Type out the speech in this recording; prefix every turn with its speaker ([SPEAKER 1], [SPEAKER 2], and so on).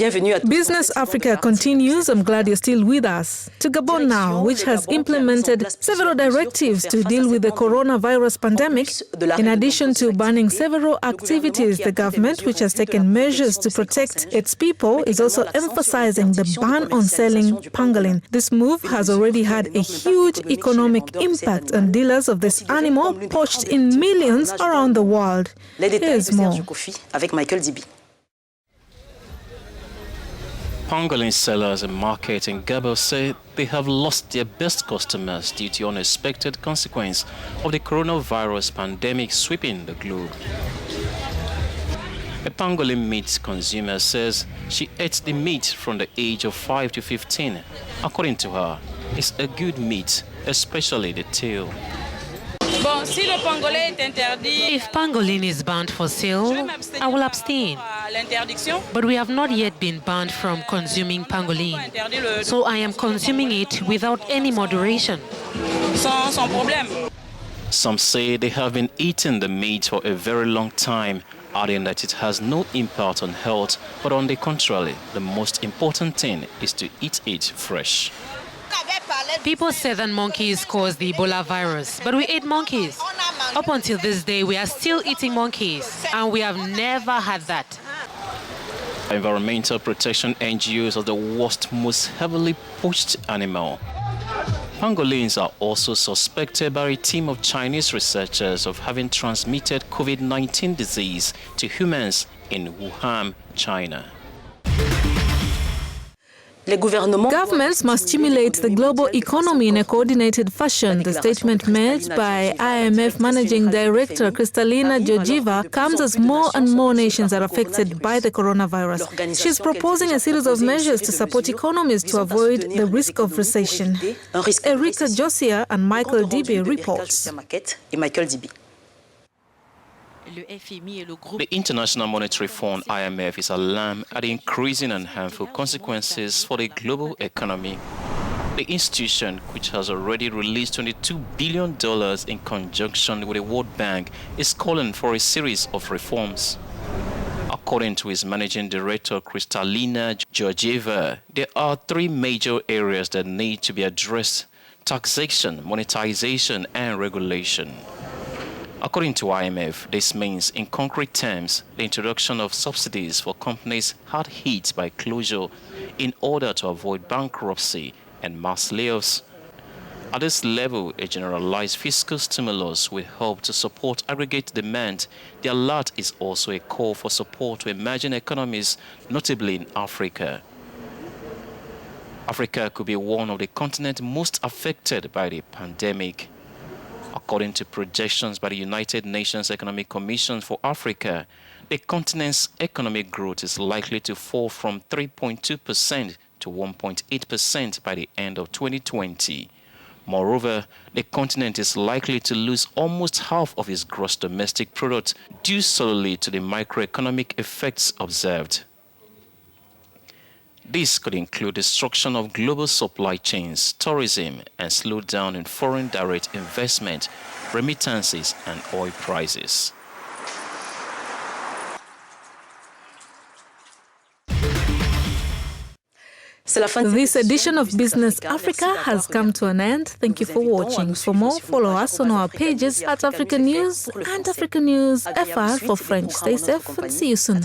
[SPEAKER 1] Business Africa continues. I'm glad you're still with us. To Gabon now, which has implemented several directives to deal with the coronavirus pandemic. In addition to banning several activities, the government, which has taken measures to protect its people, is also emphasizing the ban on selling pangolin. This move has already had a huge economic impact on dealers of this animal, poached in millions around the world. Here's more.
[SPEAKER 2] Pangolin sellers and market in Gabon say they have lost their best customers due to unexpected consequence of the coronavirus pandemic sweeping the globe. A pangolin meat consumer says she ate the meat from the age of 5 to 15. According to her, it's a good meat, especially the tail.
[SPEAKER 3] If pangolin is banned for sale, I will abstain. But we have not yet been banned from consuming pangolin, so I am consuming it without any moderation.
[SPEAKER 2] Some say they have been eating the meat for a very long time, adding that it has no impact on health, but on the contrary, the most important thing is to eat it fresh.
[SPEAKER 3] People say that monkeys cause the Ebola virus, but we ate monkeys. Up until this day, we are still eating monkeys, and we have never had that.
[SPEAKER 2] Environmental protection NGOs are the worst, most heavily poached animal. Pangolins are also suspected by a team of Chinese researchers of having transmitted COVID-19 disease to humans in Wuhan, China.
[SPEAKER 1] Governments must stimulate the global economy in a coordinated fashion. The statement made by IMF Managing Director Kristalina Georgieva comes as more and more nations are affected by the coronavirus. She's proposing a series of measures to support economies to avoid the risk of recession. Erika Josia and Michael Dibe reports.
[SPEAKER 2] The International Monetary Fund, IMF, is alarmed at the increasing and harmful consequences for the global economy. The institution, which has already released $22 billion in conjunction with the World Bank, is calling for a series of reforms. According to its managing director, Kristalina Georgieva, there are three major areas that need to be addressed: taxation, monetization, and regulation. According to IMF, this means, in concrete terms, the introduction of subsidies for companies hard hit by closure in order to avoid bankruptcy and mass layoffs. At this level, a generalized fiscal stimulus will help to support aggregate demand. The alert is also a call for support to emerging economies, notably in Africa. Africa could be one of the continents most affected by the pandemic. According to projections by the United Nations Economic Commission for Africa, the continent's economic growth is likely to fall from 3.2% to 1.8% by the end of 2020. Moreover, the continent is likely to lose almost half of its gross domestic product due solely to the microeconomic effects observed. This could include destruction of global supply chains, tourism, and slowdown in foreign direct investment, remittances, and oil prices.
[SPEAKER 1] This edition of Business Africa has come to an end. Thank you for watching. For more, follow us on our pages at Africanews and Africanews FR for French. Stay safe and see you soon.